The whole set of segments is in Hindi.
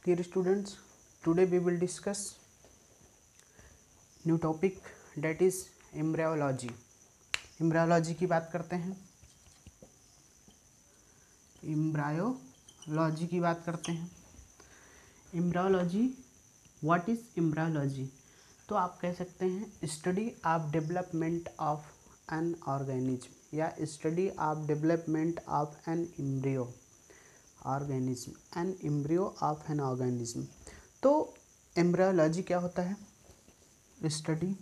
Dear students, today we will discuss new topic that is embryology. Embryology की बात करते हैं. Embryology की बात करते हैं. Embryology, what is embryology? तो आप कह सकते हैं study of development of an organism या study of development of an embryo organism, an embryo of an organism. तो एम्ब्रियोलॉजी क्या होता है? Study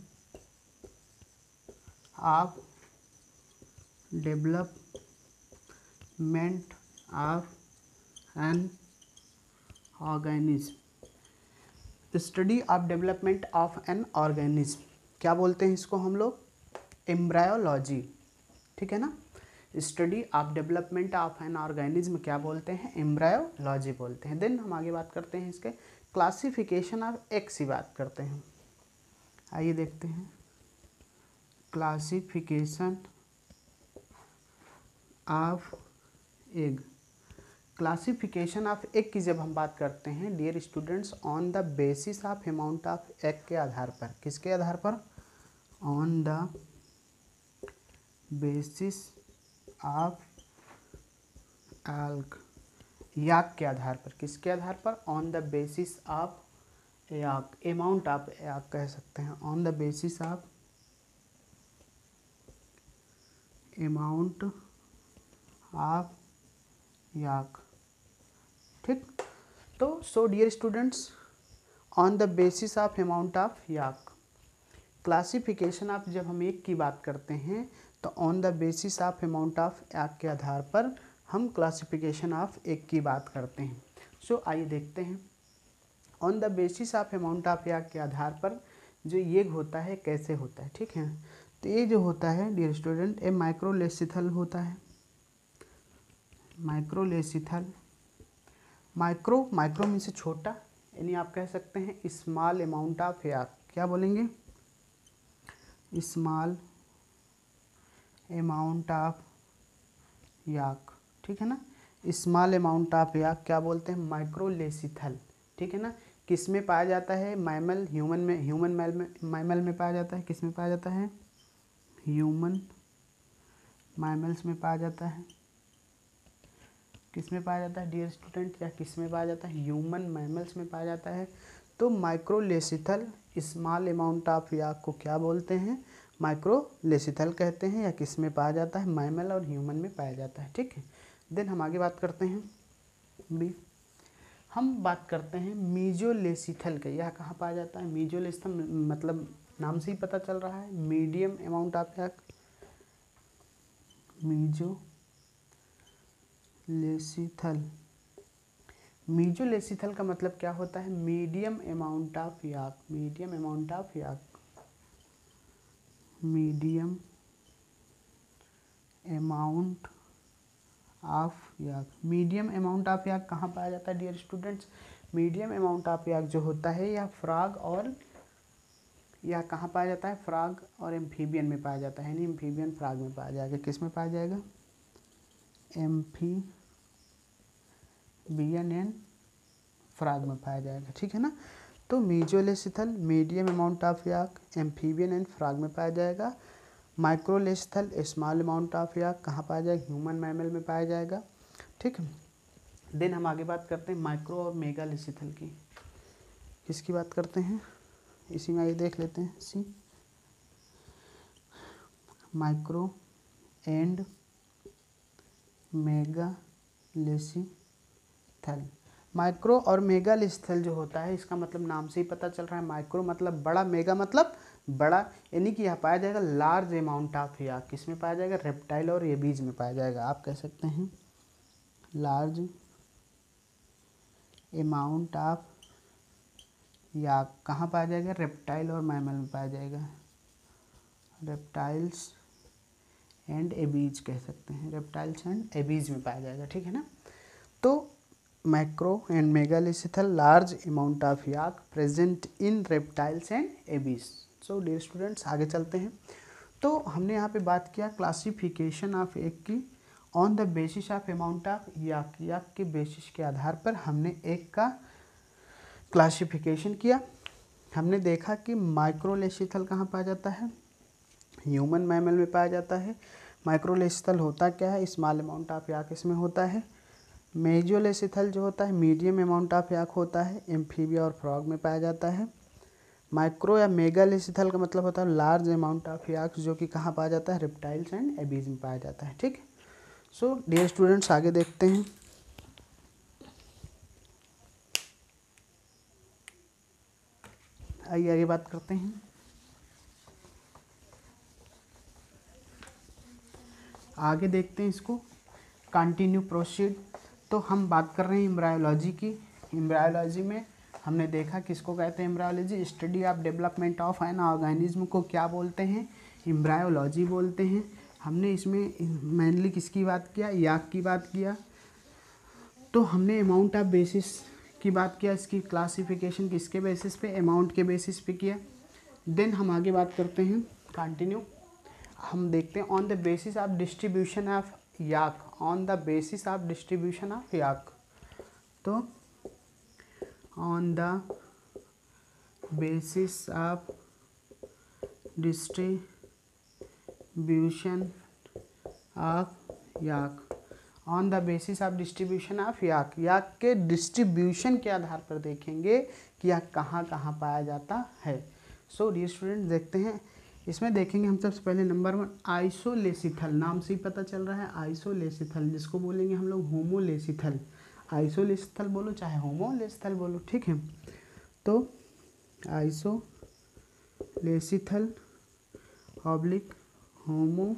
of development of an organism. Study of development of an organism क्या बोलते हैं इसको हम लोग? एम्ब्रियोलॉजी. ठीक है ना. Study of development of an organism क्या बोलते हैं? एम्ब्रियोलॉजी बोलते हैं. देन हम आगे बात करते हैं इसके क्लासिफिकेशन ऑफ एग्स की बात करते हैं. आइए देखते हैं classification of egg. Classification of egg की जब हम बात करते हैं dear students, on the basis of amount of egg के आधार पर. किसके आधार पर? On the basis of yolk, yolk के आधार पर. किसके आधार पर? On the basis of yolk, amount of yolk कह सकते हैं. On the basis of amount of yolk. ठीक. तो so dear students, on the basis of amount of yolk. Classification of जब हम एक की बात करते हैं तो on the basis of amount of yolk के आधार पर हम क्लासिफिकेशन ऑफ एक की बात करते हैं. सो आइए देखते हैं on the basis of amount of yolk के आधार पर जो एग होता है कैसे होता है. ठीक है. तो ये जो होता है डियर स्टूडेंट, ये माइक्रोलेसिथल होता है. माइक्रोलेसिथल, माइक्रो मीन से छोटा, यानी आप कह सकते हैं स्मॉल अमाउंट ऑफ याक. क्या बोलेंगे? Small amount of yolk. ठीक है ना. स्मॉल अमाउंट ऑफ याक क्या बोलते हैं? माइक्रोलेसिथल. ठीक है ना. किस में पाया जाता है? मैमल, ह्यूमन में, मैमल में पाया जाता है. किस में पाया जाता है? ह्यूमन मैमल्स में पाया जाता है. किस में पाया जाता है डियर स्टूडेंट, या किस में पाया जाता है? ह्यूमन मैमल्स में पाया जाता है. तो माइक्रोलेसिथल स्मॉल अमाउंट ऑफ याक को क्या बोलते हैं? माइक्रोलेसिथल कहते हैं. या किस में पाया जाता है? मैमल और ह्यूमन में पाया जाता है. ठीक है. देन हम आगे बात करते हैं बी. हम बात करते हैं मीजोलेसिथल के. यह कहाँ पाया जाता है? मीजोलेसिथल मतलब नाम से ही पता चल रहा है, medium amount of yolk. Mesolecithal, mesolecithal का मतलब क्या होता है? Medium amount of yolk. Medium amount of yolk, medium amount of yolk. Medium amount of yolk कहाँ पाया जाता है dear students? Medium amount of yolk जो होता है यह फ्रॉग और यह कहाँ पाया जाता है? फ्रॉग और एम्फीबियन में पाया जाता है. यानी एम्फीबियन फ्रॉग में पाया जाएगा. किस में पाया जाएगा? एम्फीबियन एंड फ्रॉग में पाया जाएगा. ठीक है ना. तो mesolecithal medium amount of yolk, amphibian and frog में पाया जाएगा. Microlecithal small amount of yolk कहाँ पाया जाएगा? ह्यूमन मैमल में पाया जाएगा. ठीक है. देन हम आगे बात करते हैं माइक्रो और मेगालेसिथल की. किसकी बात करते हैं? इसी में आगे देख लेते हैं. सी माइक्रो एंड मेगालेसिथल. माइक्रो और मेगालेसिथल जो होता है इसका मतलब नाम से ही पता चल रहा है. माइक्रो मतलब बड़ा, मेगा मतलब बड़ा, यानी कि यह पाया जाएगा लार्ज अमाउंट ऑफ याक. किस में पाया जाएगा? रेप्टाइल और एबीज में पाया जाएगा. आप कह सकते हैं लार्ज अमाउंट ऑफ याक कहाँ पाया जाएगा? रेप्टाइल और मैमल में पाया जाएगा. रेप्टाइल्स एंड एबीज कह सकते हैं. रेप्टाइल्स एंड एबीज में पाया जाएगा. ठीक है ना. तो macro and megalecithal large amount of yolk present in reptiles and aves. So dear students आगे चलते हैं. तो हमने यहाँ पे बात किया क्लासिफिकेशन ऑफ एग की on the basis of amount of yolk. Yolk के बेसिस के आधार पर हमने एग का क्लासिफिकेशन किया, हमने देखा कि माइक्रोलेसिथल कहाँ पाया जाता है, ह्यूमन मैमल में पाया जाता है। माइक्रोलेसिथल होता क्या है, स्मॉल अमाउंट ऑफ याक इसमें होता है। मेजोलेसिथल जो होता है मीडियम अमाउंट ऑफ याक होता है, एम्फीबिया और फ्रॉग में पाया जाता है। माइक्रो या मेगालेसिथल का मतलब होता है लार्ज अमाउंट ऑफ याक, जो कि कहाँ पाया जाता है, रेप्टाइल्स एंड एबीज में पाया जाता है। ठीक, सो डियर स्टूडेंट्स आगे देखते हैं। आइए आगे बात करते हैं। आगे देखते हैं इसको, कंटिन्यू प्रोसीड। तो हम बात कर रहे हैं एम्ब्रायोलॉजी की। एम्ब्रायोलॉजी में हमने देखा किसको कहते हैं, embryology study of development of an organism को क्या बोलते हैं, एम्ब्रायोलॉजी बोलते हैं। हमने इसमें मेनली किसकी बात किया, याक की बात किया। तो हमने अमाउंट ऑफ बेसिस की बात किया, इसकी क्लासिफिकेशन किसके बेसिस पे, अमाउंट के बेसिस पे किया। देन हम आगे बात करते हैं कंटिन्यू। हम देखते हैं on the basis of distribution of yolk, on the basis of distribution of yolk. तो on the basis of distribution of yolk, on the basis of distribution of yolk, yolk के डिस्ट्रीब्यूशन के आधार पर देखेंगे कि याक कहाँ कहाँ पाया जाता है। सो डियर स्टूडेंट देखते हैं, इसमें देखेंगे हम सबसे पहले नंबर 1 आइसोलेसिथल, नाम से ही पता चल रहा है आइसोलेसिथल, जिसको बोलेंगे हम लोग होमोलेसिथल। आइसोलेसिथल बोलो चाहे होमोलेसिथल बोलो, ठीक है। तो आइसोलेसिथल ऑब्लिक होमोलेसिथल,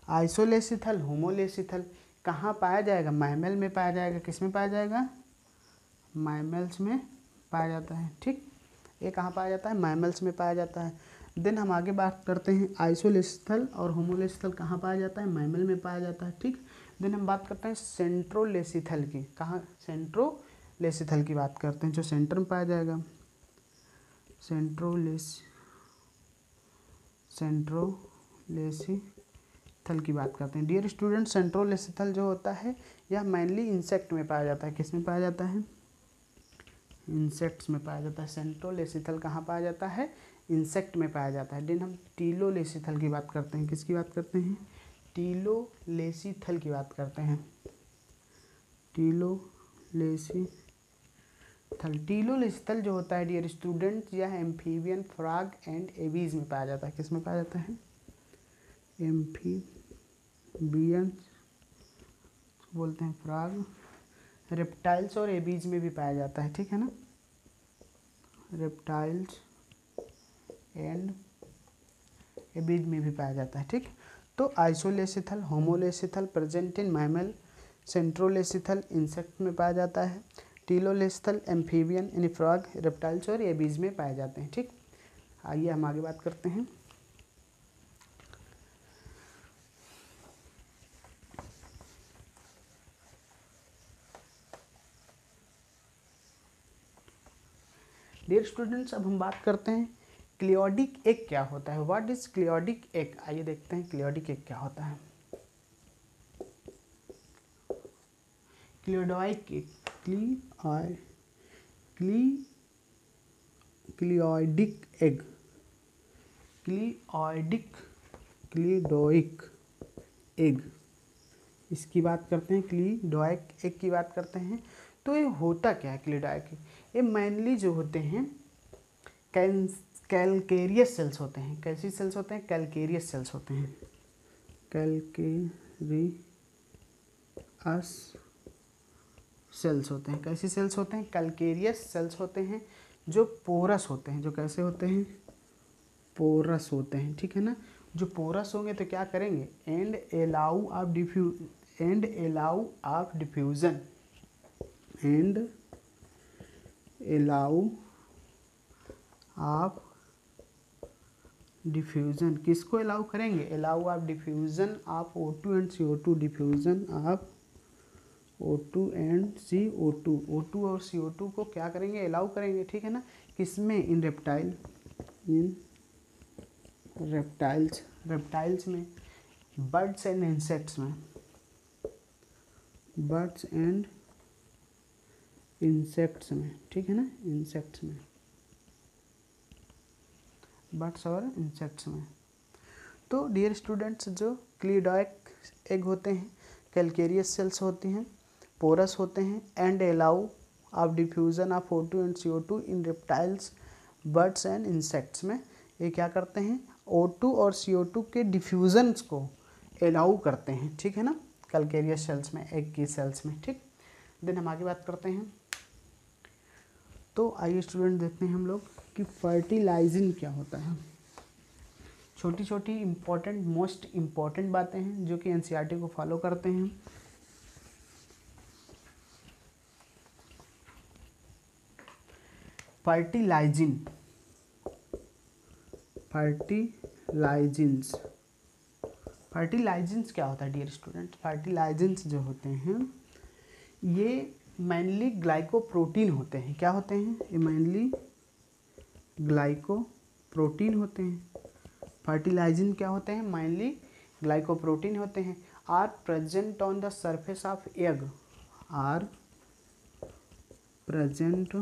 आइसोलेसिथल होमोलेसिथल कहाँ पाया जाएगा, मैमल में पाया जाएगा। किस में पाया जाएगा, मैमल्स में पाया जाता है। ठीक, ये कहाँ पाया जाता है, मैमल्स में पाया जाता है। देन हम आगे बात करते हैं आइसोलेसिथल और होमोलेसिथल कहाँ पाया जाता है, मैमल में पाया जाता है। ठीक, देन हम बात करते हैं सेंट्रोलेसिथल की, कहाँ, सेंट्रोलेसिथल की बात करते हैं, जो सेंटर में पाया जाएगा। सेंट्रोलेसिथल की बात करते हैं। डियर स्टूडेंट, सेंट्रोलेसिथल जो होता है यह मेनली इंसेक्ट में पाया जाता है। किस में पाया जाता है, इंसेक्ट्स में पाया जाता है। सेंट्रोलेसिथल कहाँ पाया जाता है, इंसेक्ट में पाया जाता है। देन हम टीलोलेसिथल की बात करते हैं। किसकी बात करते हैं, टीलोलेसिथल की बात करते हैं। टीलोलेसिथल जो होता है डियर स्टूडेंट, यह एम्फीबियन, फ्रॉग एंड एबीज में पाया जाता है। किस में पाया जाता है, एम्फीबियन बोलते हैं, फ्रॉग, रेप्टाइल्स और एबीज में भी पाया जाता है। ठीक है ना, रेप्टाइल्स एंड एबीज में भी पाया जाता है। ठीक, तो आइसोलेसिथल, होमोलेसिथल present in mammal, centrolecithal insect में पाया जाता है, टीलोलेसिथल एम्फीबियन यानी फ्रॉग, रेप्टाइल्स और एबीज में पाए जाते हैं। ठीक, आइए हम आगे बात करते हैं। डियर स्टूडेंट्स, अब हम बात करते हैं क्लियोडिक एग क्या होता है। व्हाट इज क्लियोडिक एग, आइए देखते हैं क्लियोडिक एग क्या होता है। क्लियोडिक एग, क्लियोडिक एग, क्लियोडिक एग, इसकी बात करते हैं, क्लियोडिक एग की बात करते हैं। तो ये होता क्या है क्लियोडिक एग, ये मेनली जो होते हैं कैलकेरियस सेल्स होते हैं। कैसी सेल्स होते हैं, कैलकेरियस सेल्स होते हैं। कैलकेरियस सेल्स होते हैं। कैसी सेल्स होते हैं, कैलकेरियस सेल्स होते हैं, जो पोरस होते हैं। जो कैसे होते हैं, पोरस होते हैं। ठीक है ना, जो पोरस होंगे तो क्या करेंगे, and allow of diffusion, and allow of diffusion, किसको अलाउ करेंगे, allow of diffusion of O2 and CO2, diffusion of O2 and CO2, O2 और CO2 को क्या करेंगे, अलाउ करेंगे। ठीक है ना, किसमें, इन रेप्टाइल्स में, बर्ड्स एंड इंसेक्ट्स में, बर्ड्स एंड इंसेक्ट्स में, ठीक है ना, इंसेक्ट्स में, बर्ड्स और इंसेक्ट्स में। तो डियर स्टूडेंट्स, जो क्लीडॉइक एग होते हैं, कैलकेरियस सेल्स होती हैं, पोरस होते हैं, and allow of diffusion of O2 and CO2 in reptiles, birds and insects में ये क्या करते हैं, O2 और CO2 के डिफ्यूज़न्स को अलाउ करते हैं, ठीक है ना, कैलकेरियस सेल्स में, एग की सेल्स में, ठीक। देन हम आगे बात करते हैं। तो आइए स्टूडेंट देखते हैं हम लोग कि फर्टिलाइजिंग क्या होता है। छोटी छोटी इम्पॉर्टेंट, मोस्ट इम्पॉर्टेंट बातें हैं जो कि एनसीईआरटी को फॉलो करते हैं। फर्टिलाइजिंग, फर्टिलाइजेंस, फर्टिलाइजेंस क्या होता है डियर स्टूडेंट? फर्टिलाइजेंस जो होते हैं ये मेनली ग्लाइकोप्रोटीन होते हैं। क्या होते हैं? ये मेनली ग्लाइकोप्रोटीन होते हैं। फर्टिलाइजिंग क्या होते हैं? मेनली ग्लाइकोप्रोटीन होते हैं। Are present on the surface of egg, are present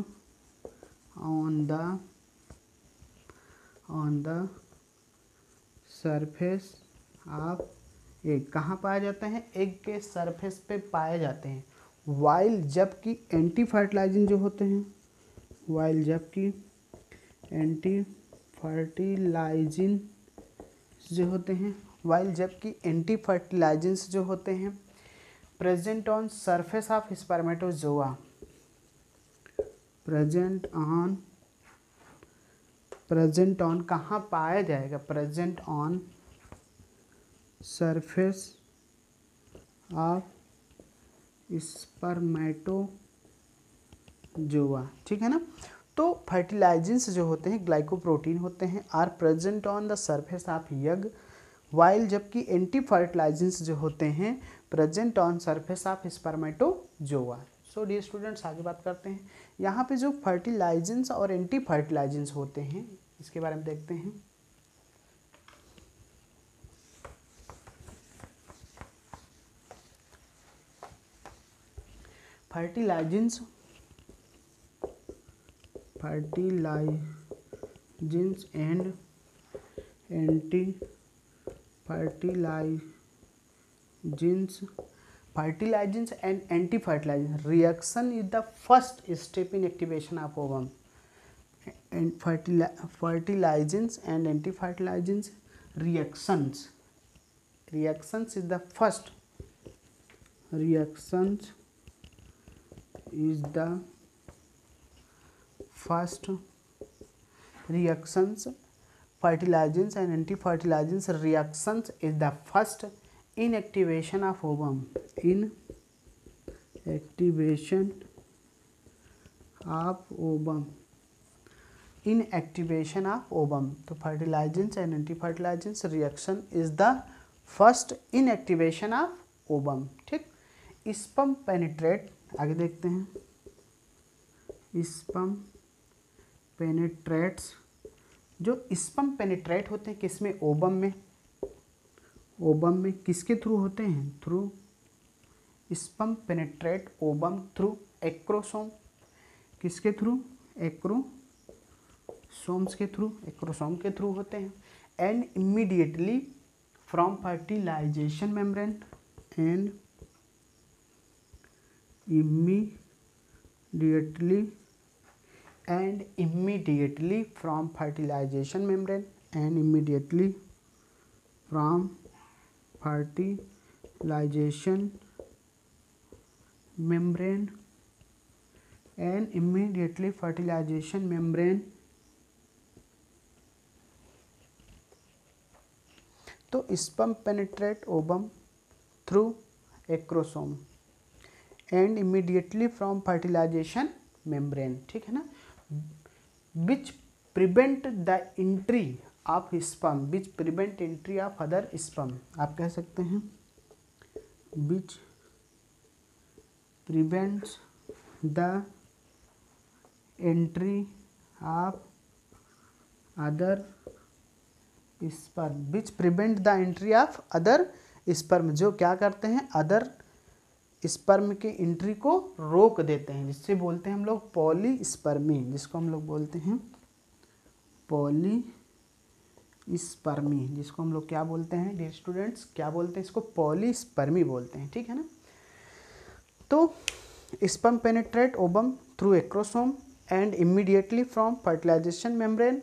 on the surface of egg. कहाँ पाए जाते हैं? एग के सरफेस पे पाए जाते हैं। वाइल जबकि एंटी फर्टिलाइजिंग जो होते हैं, वाइल जबकि एंटी फर्टिलाइजिंग जो होते हैं, वाइल जबकि एंटी फर्टिलाइजेंट्स जो होते हैं present on surface of spermatozoa, present on कहाँ पाया जाएगा? Present on surface of spermatozoa, ठीक है ना। तो फर्टिलाइजेंट्स जो होते हैं ग्लाइकोप्रोटीन होते हैं, are present on the surface of egg, while जबकि एंटी फर्टिलाइजेंट्स जो होते हैं present on surface of spermatozoa. So dear students, आगे बात करते हैं। यहाँ पे जो फर्टिलाइजेंट्स और एंटी फर्टिलाइजेंट्स होते हैं इसके बारे में देखते हैं। Fertilizers and anti fertilizers, fertilizers and anti-fertilizers reaction is the first step in activation of ovum. And fertilizers and anti-fertilizers reactions is the first fertilizers and anti-fertilizers reactions is the first in activation of ovum, in activation of ovum, in activation of ovum। तो fertilizers and anti-fertilizers reaction is the first in activation of ovum, ठीक। स्पर्म पेनिट्रेट, आगे देखते हैं। स्पर्म पेनिट्रेट्स, जो स्पर्म पेनिट्रेट होते हैं किसमें? ओबम में। ओबम में किसके थ्रू होते हैं? Through sperm penetrate ovum through acrosome. किसके थ्रू? एक्रोसोम्स के थ्रू, एक्रोसोम के थ्रू होते हैं। And immediately from fertilization membrane, and immediately from fertilization membrane, and immediately from fertilization membrane, and immediately fertilization membrane। तो sperm penetrate ovum through acrosome and immediately from fertilization membrane, ठीक है ना। Which prevent the entry of sperm, which prevent entry of other sperm. आप कह सकते हैं which prevents the entry of other sperm, which prevent the entry of other sperm, जो क्या करते हैं? अदर स्पर्म के एंट्री को रोक देते हैं, जिससे बोलते हैं हम लोग पॉलीस्पर्मी, जिसको हम लोग बोलते हैं पॉलीस्पर्मी, जिसको हम लोग क्या बोलते हैं डियर स्टूडेंट्स, क्या बोलते हैं इसको, पॉलीस्पर्मी बोलते हैं, ठीक है ना। तो sperm penetrate ovum through acrosome and immediately from fertilization membrane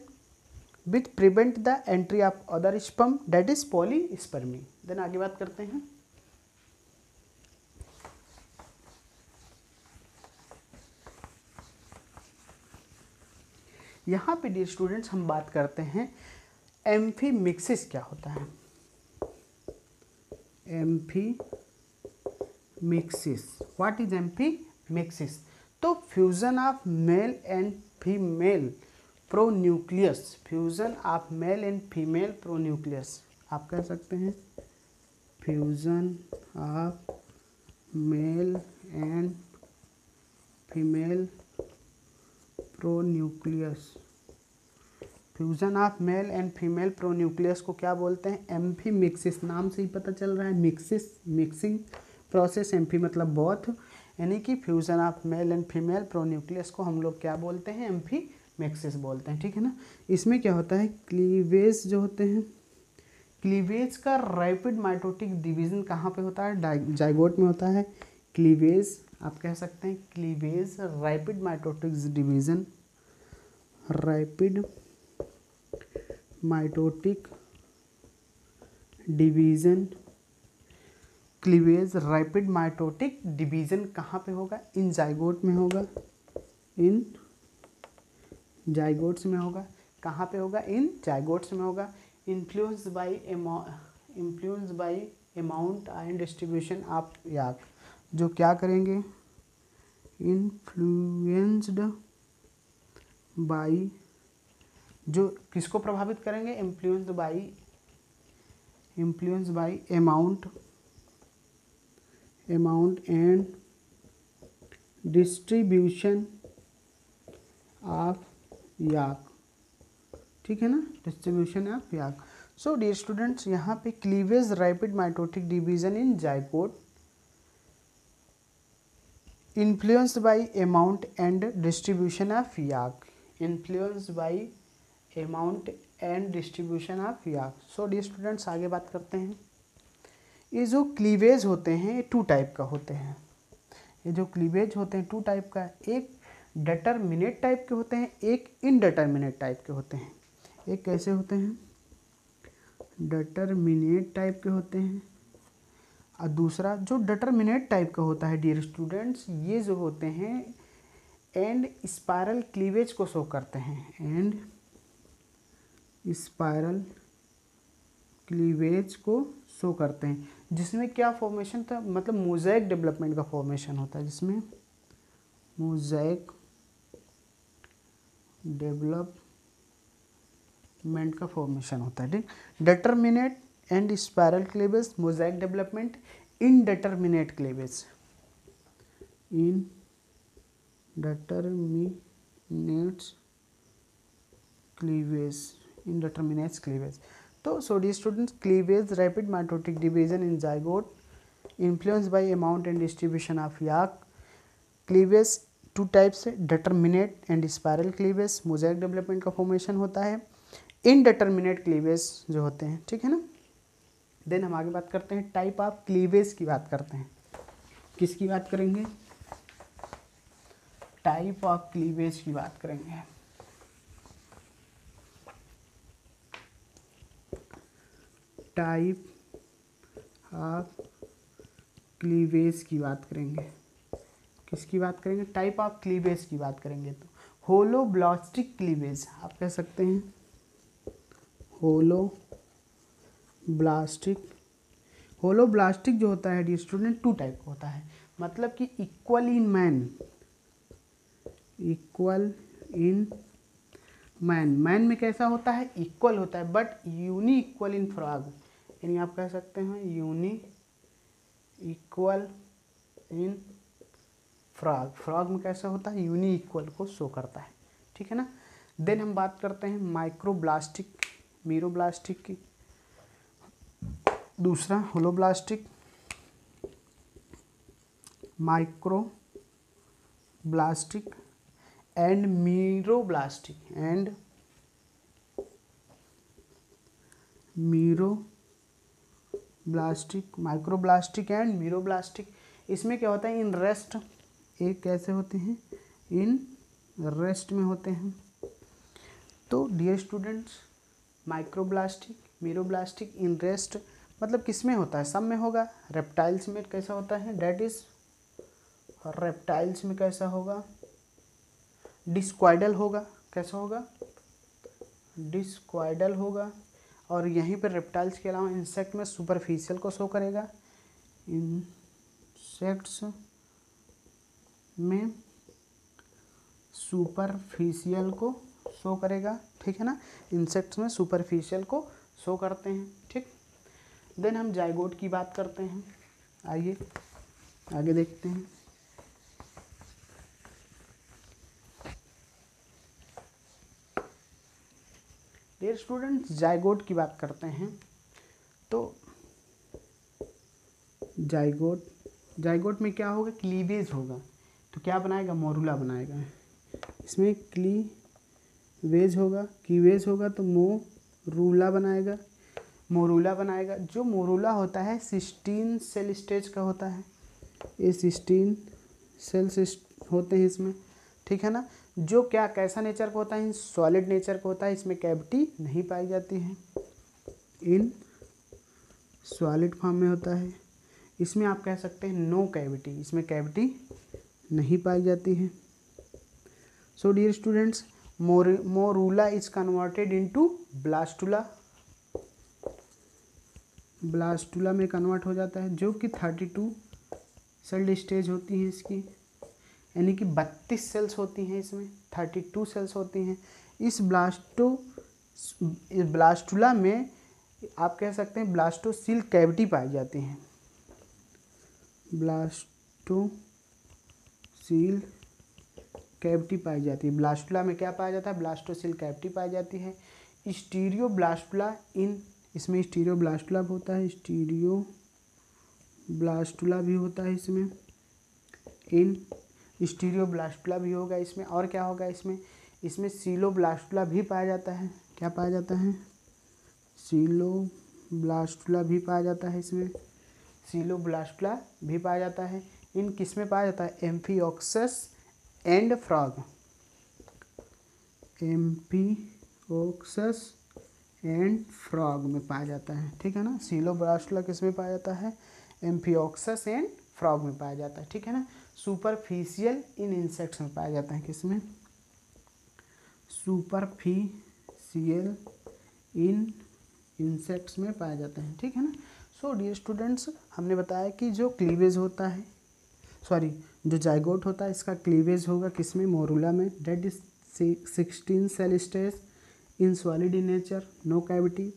which prevent the entry of other sperm, that is polyspermy. Then आगे बात करते हैं। यहाँ पे डियर स्टूडेंट्स हम बात करते हैं एम्फीमिक्सिस क्या होता है। Amphimixis, what is amphimixis? तो fusion of male and female pronucleus, fusion of male and female pronucleus, आप कह सकते हैं fusion of male and female pronucleus, fusion of male and female pronucleus को क्या बोलते हैं, एम्फीमिक्सिस। नाम से ही पता चल रहा है, मिक्सिस, मिक्सिंग प्रोसेस, एम्फी मतलब बोथ, यानी कि fusion of male and female pronucleus को हम लोग क्या बोलते हैं, एम्फीमिक्सिस बोलते हैं, ठीक है ना। इसमें क्या होता है, क्लीवेज जो होते हैं, क्लीवेज का रैपिड माइटोटिक डिवीजन कहाँ पे होता है, जाइगोट में होता है। क्लीवेज आप कह सकते हैं, cleavage rapid mitotic division, rapid mitotic division, cleavage rapid mitotic division कहाँ पे होगा, इन जाइगोट में होगा, इन जाइगोट्स में होगा। कहाँ पे होगा, इन जाइगोट्स में होगा। Influence by amount and distribution of yolk, जो क्या करेंगे, इन्फ्लुएंस्ड बाय, जो किसको प्रभावित करेंगे, influence by amount and distribution of yolk, ठीक है ना, distribution of yolk. So dear students, यहाँ पे cleavage rapid mitotic division in zygote, influenced by amount and distribution of yolk, influenced by amount and distribution of yolk. So dear students, आगे बात करते हैं। ये जो क्लीवेज होते हैं ये टू टाइप का होते हैं, ये जो क्लीवेज होते हैं टू टाइप का, एक डिटरमिनेट टाइप के होते हैं, एक इनडिटरमिनेट टाइप के होते हैं। एक कैसे होते हैं, डिटरमिनेट टाइप के होते हैं, और दूसरा जो डिटरमिनेट टाइप का होता है डियर स्टूडेंट्स, ये जो होते हैं एंड स्पाइरल क्लीवेज को शो करते हैं, एंड स्पाइरल क्लीवेज को शो करते हैं, जिसमें क्या फॉर्मेशन था, मतलब मोज़ेक डेवलपमेंट का फॉर्मेशन होता है, जिसमें मोज़ेक डेवलपमेंट का फॉर्मेशन होता है, ठीक। Determinate and spiral cleavage, mosaic development, indeterminate cleavage, indeterminate cleavage। तो so dear students, cleavage rapid mitotic division in zygote influenced by amount and distribution of yak, cleavage two types है, determinate and spiral cleavage, mosaic development का formation होता है, indeterminate cleavage जो होते हैं, ठीक है ना। देन हम आगे बात करते हैं, टाइप ऑफ क्लीवेज की बात करते हैं। किसकी बात करेंगे, टाइप ऑफ क्लीवेज की बात करेंगे। टाइप ऑफ क्लीवेज की बात करेंगे, किसकी बात करेंगे, टाइप ऑफ क्लीवेज की बात करेंगे। तो होलोब्लास्टिक क्लीवेज आप कह सकते हैं, होलोब्लास्टिक जो होता है डियर स्टूडेंट टू टाइप का होता है, मतलब कि इक्वल इन मैन में कैसा होता है, इक्वल होता है, but unequal in frog, यानी आप कह सकते हैं यूनी इक्वल इन फ्रॉग में कैसा होता है, यूनी इक्वल को शो करता है, ठीक है ना। देन हम बात करते हैं माइक्रोब्लास्टिक, मीरोब्लास्टिक की, दूसरा होलोब्लास्टिक, माइक्रोब्लास्टिक एंड माइक्रोब्लास्टिक एंड मीरोब्लास्टिक। इसमें क्या होता है, इन रेस्ट, एक कैसे होते हैं, इन रेस्ट में होते हैं। तो dear students, microblastic, meroblastic, in rest मतलब किस में होता है, सब में होगा। रेप्टाइल्स में कैसा होता है, डेट इज रेप्टाइल्स में कैसा होगा, डिस्क्वाइडल होगा। कैसा होगा, डिस्क्वाइडल होगा। और यहीं पर रेप्टाइल्स के अलावा इंसेक्ट में सुपरफिशियल को शो करेगा, इंसेक्ट्स में सुपरफिशियल को शो करेगा, ठीक है ना। इंसेक्ट्स में सुपरफिशियल को शो करते हैं, ठीक। देन हम जाइगोट की बात करते हैं। आइए आगे देखते हैं। डियर स्टूडेंट्स, जाइगोट की बात करते हैं। तो जाइगोट में क्या होगा, क्लीवेज होगा। तो क्या बनाएगा, मोरूला बनाएगा। इसमें क्लीवेज होगा, क्लीवेज होगा तो मोरूला बनाएगा। जो मोरूला होता है 16 सेल स्टेज का होता है। ये 16 सेल्स होते हैं इसमें, ठीक है ना। जो क्या कैसा नेचर का होता है, सॉलिड नेचर का होता है। इसमें कैविटी नहीं पाई जाती है, इन सॉलिड फॉर्म में होता है। इसमें आप कह सकते हैं नो कैविटी, इसमें कैविटी नहीं पाई जाती है। So dear students, morula is converted into blastula. Blastula में कन्वर्ट हो जाता है, जो कि 32 सेल स्टेज होती है इसकी, यानी कि 32 सेल्स होती हैं इसमें, 32 सेल्स होती हैं। इस ब्लास्टुला में आप कह सकते हैं ब्लास्टोसिल कैविटी पाई जाती है। ब्लास्टोसिल कैविटी पाई जाती है। ब्लास्टुला में क्या पाया जाता है, ब्लास्टोसिल कैविटी पाई जाती है। स्टीरियोब्लास्टुला इसमें स्टीरियोब्लास्टुला भी होता है, स्टीरियोब्लास्टुला भी होता है इसमें, स्टीरियोब्लास्टुला भी होगा इसमें। और क्या होगा इसमें सीलोब्लास्टुला भी पाया जाता है। क्या पाया जाता है, सीलोब्लास्टुला भी पाया जाता है इसमें, सीलोब्लास्टुला भी पाया जाता है। इन किस में पाया जाता है, एम्फिओक्सस एंड फ्रॉग। एम्फिओक्सस एंड फ्रॉग में पाया जाता है, ठीक है ना। सीलोब्लास्टुला किस में पाया जाता है, एम्फिओक्सस एंड फ्रॉग में पाया जाता है, ठीक है ना। सुपरफिशियल इन इंसेक्ट्स में पाया जाता है, किसमें, सुपरफिशियल इन इंसेक्ट्स में पाया जाता है, ठीक है ना। सो डियर स्टूडेंट्स, हमने बताया कि जो क्लीवेज होता है, जो जाइगोट होता है, इसका क्लीवेज होगा किसमें, मोरूला में, that is 16 cell stage in solid in nature, no cavity.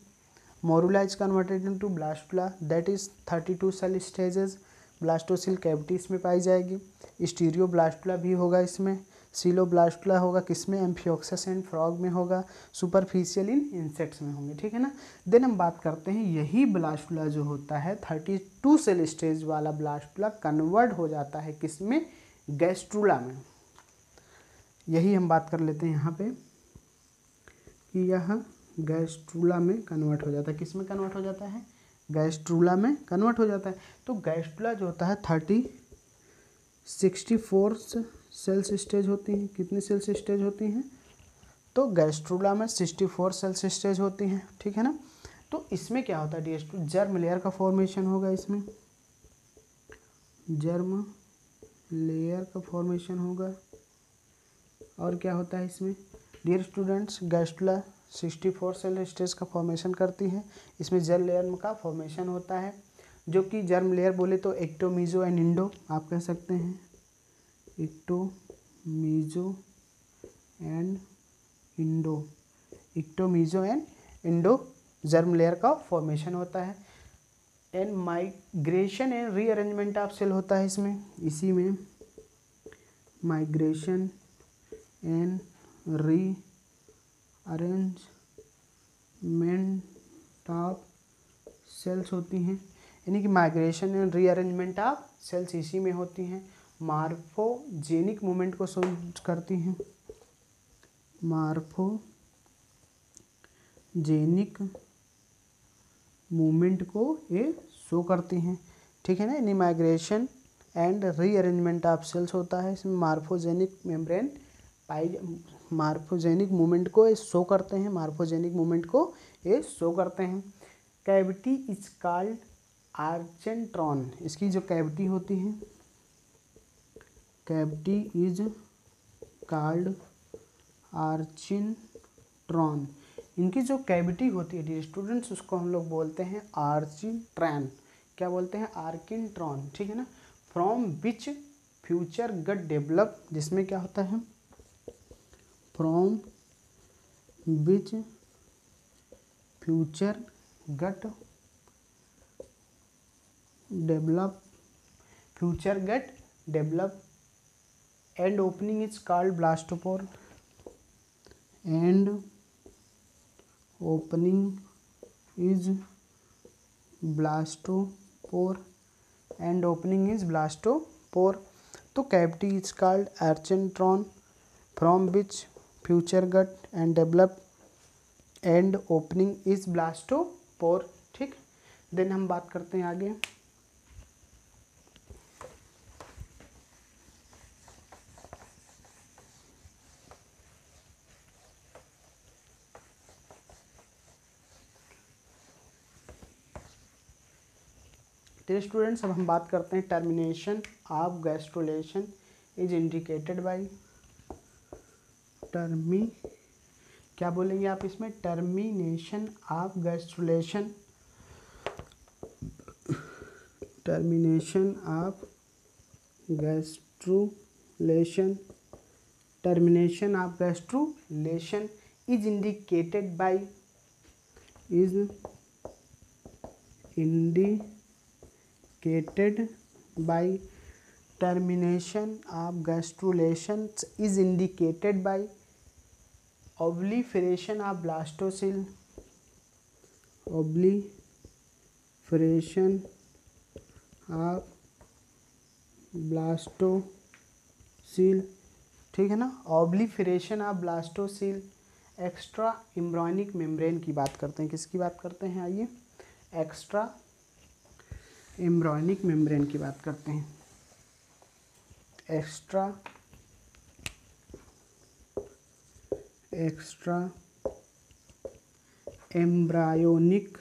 Morula is converted into blastula, that is 32 cell stages, blastocoel cavity इसमें पाई जाएगी। स्टीरियोब्लास्टुला भी होगा इसमें, सीलोब्लास्टुला होगा किसमें, एम्फिओक्सस एंड फ्रॉग में होगा, सुपरफिशियल इन इंसेक्ट्स में होंगे, ठीक है ना। देन हम बात करते हैं, यही ब्लास्टुला जो होता है 32 सेल स्टेज वाला ब्लास्टुला कन्वर्ट हो जाता है किसमें, गैस्ट्रुला में। यही हम बात कर लेते हैं यहाँ पे कि यह गैस्ट्रुला में कन्वर्ट हो जाता है। किस में कन्वर्ट हो जाता है, गैस्ट्रुला में कन्वर्ट हो जाता है। तो गैस्ट्रुला जो होता है 64 सेल्स स्टेज होती हैं। कितनी सेल्स स्टेज होती हैं, तो गैस्ट्रुला में 64 सेल्स स्टेज होती हैं, ठीक है ना। तो इसमें क्या होता है डियर स्टूडेंट, जर्म लेयर का फॉर्मेशन होगा इसमें, जर्म लेयर का फॉर्मेशन होगा। और क्या होता है इसमें dear students, gastrula 64 cell stage का फॉर्मेशन करती है। इसमें जर्म लेयर का फॉर्मेशन होता है, जो कि जर्म लेयर बोले तो एक्टो, मीजो एंड इंडो आप कह सकते हैं, ecto, meso and endo, ecto, meso and endo germ layer का फॉर्मेशन होता है। And migration and rearrangement of cell होता है इसमें, इसी में migration and rearrangement of cells होती हैं। यानी कि migration and rearrangement of cells इसी में होती हैं। मार्फोजेनिक मूवमेंट को शो करती हैं, मार्फोजेनिक मूवमेंट को ये शो करती हैं, ठीक है ना। यानी migration and rearrangement of cells होता है, इसमें मार्फोजेनिक मेम्ब्रेन मार्फोजेनिक मूवमेंट को ये शो करते हैं, मार्फोजेनिक मूवमेंट को ये शो करते हैं। कैविटी इज कॉल्ड आर्चेंट्रॉन, इसकी जो कैविटी होती है, कैविटी इज कॉल्ड आर्चिनट्रॉन, इनकी जो कैविटी होती है डियर स्टूडेंट्स उसको हम लोग बोलते हैं आर्चिट्रैन, क्या बोलते हैं, आर्किनट्रॉन, ठीक है ना। From which future gut develop, जिसमें क्या होता है, from which future gut develop, future gut develop and opening is called blastopore, and opening is blastopore, and opening is blastopore. तो cavity is called archenteron, from which future gut and develop and opening is blastopore, ठीक। देन हम बात करते हैं आगे। तो स्टूडेंट्स अब हम बात करते हैं termination of gastrulation is indicated by, क्या बोलेंगे आप इसमें, termination of gastrulation, termination of gastrulation, termination of gastrulation is indicated by, is indicated by, termination of gastrulation is indicated by proliferation of blastocell, proliferation of blastocell, ठीक है ना। proliferation of blastocell, extra embryonic membrane की बात करते हैं, किसकी बात करते हैं, आइए एक्स्ट्रा एम्ब्रॉयनिक मेम्ब्रेन की बात करते हैं। एक्स्ट्रा एम्ब्रायोनिक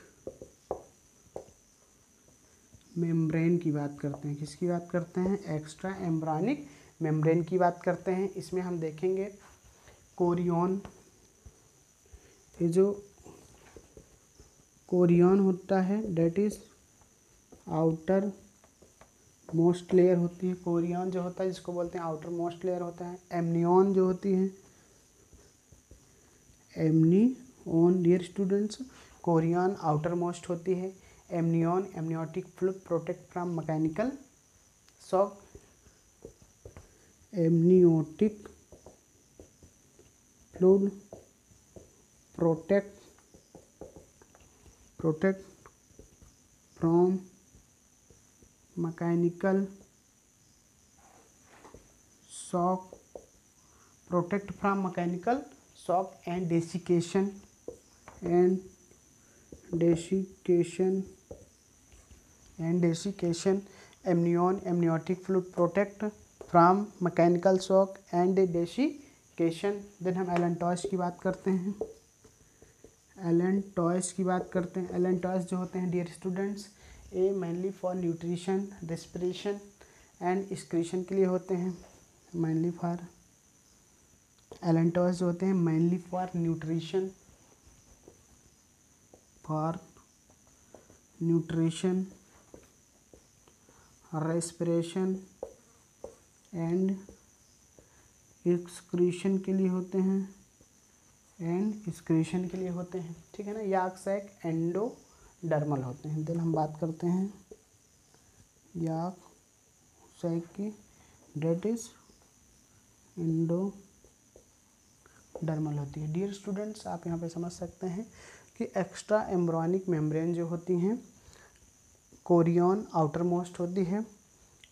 मेम्ब्रेन की बात करते हैं, किसकी बात करते हैं, एक्स्ट्रा एम्ब्रायोनिक मेम्ब्रेन की बात करते हैं। इसमें हम देखेंगे कोरियन, ये जो कोरियन होता है that is outermost layer होती है, कोरियन जो होता है जिसको बोलते हैं आउटर मोस्ट लेयर होता है। एमनियन जो होती है, amnion dear students, chorion outermost होती है। Amnion amniotic fluid protect from mechanical shock, amniotic fluid protect from mechanical shock, protect from mechanical shock and desiccation, amnion amniotic fluid protect from mechanical shock and desiccation. Then हम एलेंटॉयस की बात करते हैं, एलेंटॉयस की बात करते हैं। एलेंटॉयस जो होते हैं डियर स्टूडेंट्स, ये mainly for nutrition, respiration and excretion के लिए होते हैं। मेनली फॉर एलेंटॉयस जो होते हैं mainly for nutrition, respiration and excretion के लिए होते हैं, ठीक है ना। याक सैक एंडोडर्मल होते हैं। देन हम बात करते हैं याक सैक की, डेट इज एंडोडर्मल होती है। डियर स्टूडेंट्स आप यहाँ पे समझ सकते हैं कि एक्स्ट्रा एम्ब्रॉयनिक मेम्ब्रेन जो होती हैं कोरियन आउटर मोस्ट होती है।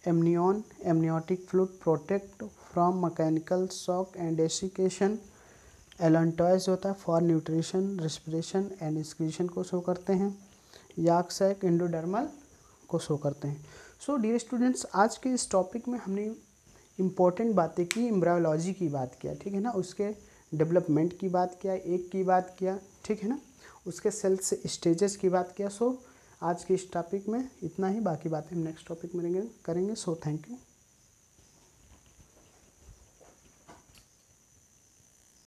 Amnion amniotic fluid protect from mechanical shock and desiccation. Allantois होता है for nutrition respiration and excretion को शो करते हैं। याक सैक एंडोडर्मल को शो करते हैं। सो डियर स्टूडेंट्स, आज के इस टॉपिक में हमने इम्पोर्टेंट बातें की, एम्ब्रायोलॉजी की बात किया, ठीक है ना, उसके डेवलपमेंट की बात किया, एक की बात किया, ठीक है ना, उसके सेल्स स्टेजेस की बात किया। सो आज के इस टॉपिक में इतना ही, बाकी बातें हम नेक्स्ट टॉपिक में करेंगे। So thank you.